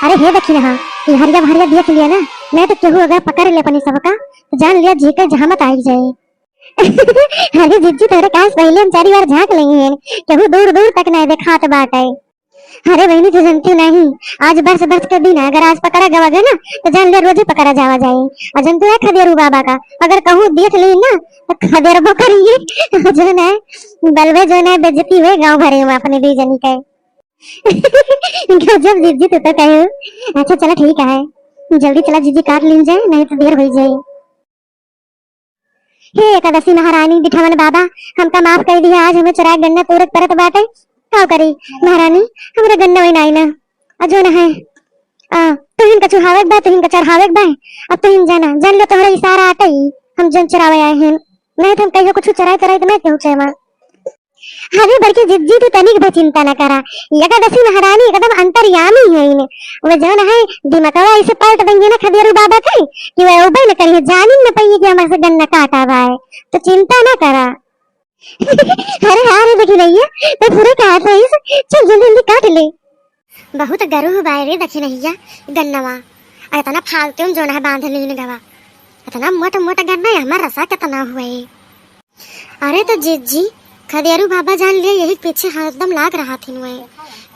अरे हे देखी ना ये हरिया भरिया देख लिया ना, मैं तो केहू अगर पकड़ ले अपनी सबका तो जान लिया जी के जहामत आई जाए। अरे जिज्जी तेरे काश पहले हम 4 बार झांक लेंगे, केहू दूर दूर तक नहीं देखात बाटे। अरे बहनी तो जानती नहीं, आज बरस बरस के दिन है, अगर आज पकड़ा गवा गया ना तो जान लिया रोज ही पकड़ा जावा जाए। और जानते है खदेरू बाबा का अगर कहूँ देख ली ना तो खदेरबो करिए। जो ना बलवे जो ना बेइज्जती हुए गांव भरे में अपने दी जनी के। जब जिज्जी तो कहे अच्छा चला ठीक है, जल्दी चला जिज्जी काट लीन जाए नहीं तो देर हो जाए। हे एकादशी महारानी बिठावन बाबा हमका माफ कर दिया, आज हमें चराग गन्ना तोरत परत बाटे का करी महारानी, हमरा गन्ना वही नहीं ना अजो न है तो हिन का चुहावे बा तो हिन का चढ़ावे बा। अब तो हिन जाना जान लो तोहरा इशारा आटे ही हम जन चरावे आए हैं, नहीं तो हम कहियो कुछ चराई कराई तो मैं केहू चेमा। अरे बड़की जिज्जी तू तनिक भी चिंता न करा, एकादशी महारानी एकदम अंतर्यामी है इने, वो जो न है दिमागवा ऐसे पलट देंगे ना खदेरू बाबा के कि वो उबे न करी जानी न पई कि हमसे गन्ना काटा बा है, तो चिंता न करा। अरे हाँ रे देखी नहीं है तो पूरे काट रही है, चल जल्दी जल्दी काट ले। बहुत गरु बाय रे देखी नहीं है गन्नावा, इतना फालतू जो न है बांध ली न गवा, इतना मोटा मोटा गन्ना है हमारा रसा कितना हुआ है। अरे तो जिज्जी खदेरू बाबा जान लिया यही पीछे एकदम लाग रहा थी वे,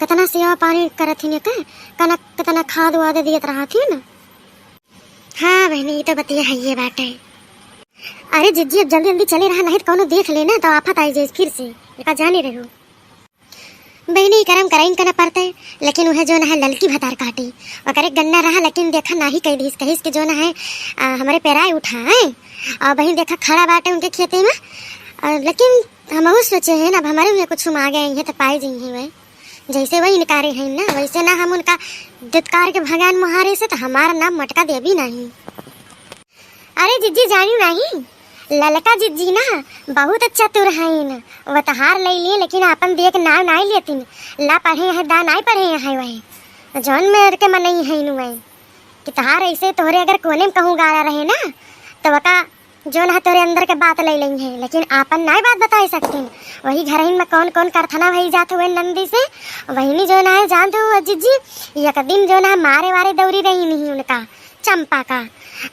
कितना सेवा पानी करत थी के कनक कितना खाद वाद दियत रहा थी ना। हाँ बहनी तो बतिया है ये बाटे। अरे जिज्जी अब जल्दी जल्दी चले रहा नहीं तो कौनो देख लेना तो आफत आई जाए फिर से, एक जाने रहो बहनी करम कराइन करना पड़ता है, लेकिन वह जो न है ललकी भतार काटी और करे गन्ना रहा, लेकिन देखा ना ही कही कहीस के जो न है हमारे पैराए उठा है और बहन देखा खड़ा बाटे उनके खेते में। लेकिन हम सोचे हैं ना अब हमारे में कुछ आ गए हैं तो पाए जाएंगे वह जैसे वही इनकारे हैं ना वैसे ना हम उनका दुत्कार के भगवान मुहारे से तो हमारा नाम मटका दे भी नहीं। अरे जिज्जी जानी नहीं ललका जिज्जी ना बहुत अच्छा तुर है वह तहार ले लिए, लेकिन अपन देख नाव नहीं लेती ला पढ़े है दा नहीं पढ़े है वही जौन में के मन नहीं है इन वही कि तहार ऐसे तोहरे अगर कोने में कहूँ गाड़ा रहे ना तो वका जो ना तेरे अंदर के बात ले लेंगे है, लेकिन आपन नहीं बात बता सकते। वही घर में कौन कौन कारखाना वही जाते हुए नंदी से वही जो ना है जानते हो जिज्जी एक दिन जो ना मारे वारे दौरी रही नहीं उनका चंपा का,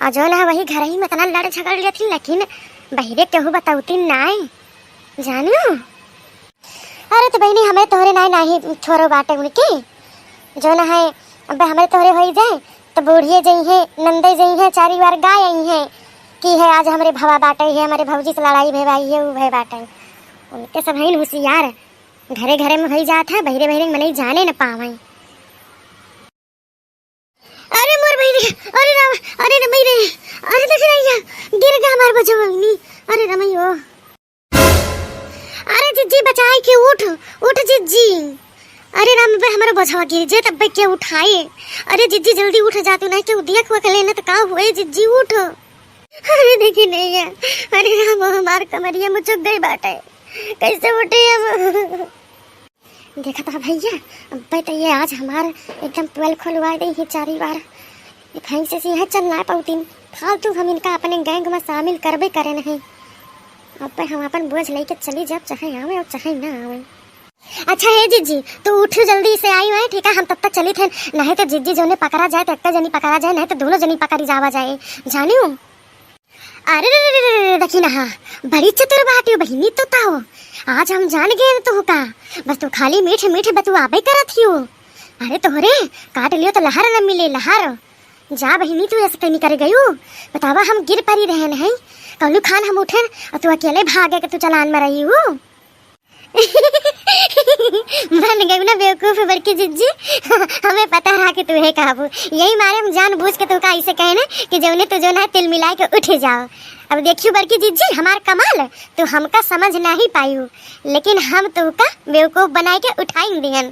और जो ना वही घर ही में इतना लड़ झगड़ लिया थी, लेकिन बहिरे केहू बताऊती नहीं जानो। अरे तो बहनी हमें तोहरे नहीं छोरो बाटे उनके जो ना है अब हमें तोहरे हो जाए तो बूढ़िए जई है नंदे जई है 4 बार गाय आई है कि है आज हमारे भवा बाटे है हमारे भौजी से लड़ाई भेवाई है वो भय बाटे उनके सब है होशियार घरे घरे में हो जाता है बहरे बहरे मन जाने न पावे। अरे मोर बहनी अरे राम अरे रमई रे अरे देख रही गिर गया हमारे बच्चा बहनी अरे रमई ओ अरे जिज्जी बचाए के उठ उठ जिज्जी अरे राम बे हमारा बचावा गिर जे तब के उठाए। अरे जिज्जी जल्दी उठ जातू नहीं के देख वो लेना तो का हुए जिज्जी उठ। अरे देखी नहीं है अरे राम हमार कमरिया में चुक गई बाटे कैसे उठे अब देखा था भैया बेटा ये आज हमार एकदम 12 खुलवा दी है 4 बार कहीं से है चल ना पाती फालतू हम इनका अपने गैंग में शामिल करबे करे नहीं। अब हम अपन बोझ लेके चली जब चाहे आवे और चाहे ना आवे। अच्छा है जिज्जी तो उठो जल्दी से आई है ठीक है हम तब तक चली थे नहीं तो जिज्जी जो ने पकड़ा जाए तो एक जनी पकड़ा जाए नहीं तो दोनों जनी पकड़ी जावा जाए जानियो। अरे देखी ना बड़ी चतुर बाटी बहिनी तो ताओ आज हम जान गए तो का बस तू खाली मीठे मीठे बतू आबे करत हियो। अरे तोहरे काट लियो तो लहर न मिले लहर जा बहिनी तू ऐसे नहीं कर गयो बतावा हम गिर पड़ी रहे नहीं कौलू खान हम उठे और तू अकेले भागे के तू चलान में रही हो। बन गई ना बेवकूफ बड़की जिज्जी हमें पता रहा कि तू है काबू यही मारे हम जान बूझ के तू का ऐसे कहे ना कि जौने तू जो ना तिल मिला के उठ जाओ। अब देखियो बड़की जिज्जी हमार कमाल तू हमका समझ नहीं पायू लेकिन हम तू का बेवकूफ बना के उठाई दियन।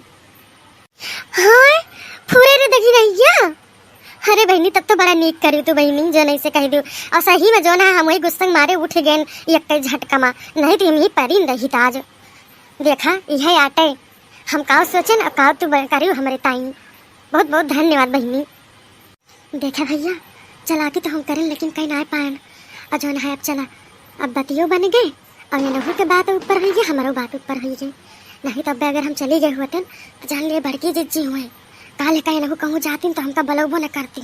हाँ पूरे रे देखी नहीं। अरे बहनी तब तो बड़ा नीक करी तू बहनी जो नहीं से कह दू और सही में जो ना हम वही गुस्सा मारे उठ गए एक झटकमा नहीं तो हम ही परी रही ताज देखा यह आटे हम काव सोचे ना काव तू करियो हमारे ताई बहुत बहुत धन्यवाद बहनी। देखा भैया चला के तो हम करें लेकिन कहीं ना पाए और जो है अब चला अब बतियो बन गए और ये नहू के बात ऊपर हुई हमारो बात ऊपर हुई गई नहीं तो अब अगर हम चले गए होते तो जान लिए बड़की जिज्जी हुए काले कहे ना कहूँ जाती तो हमका बलौबो न करती।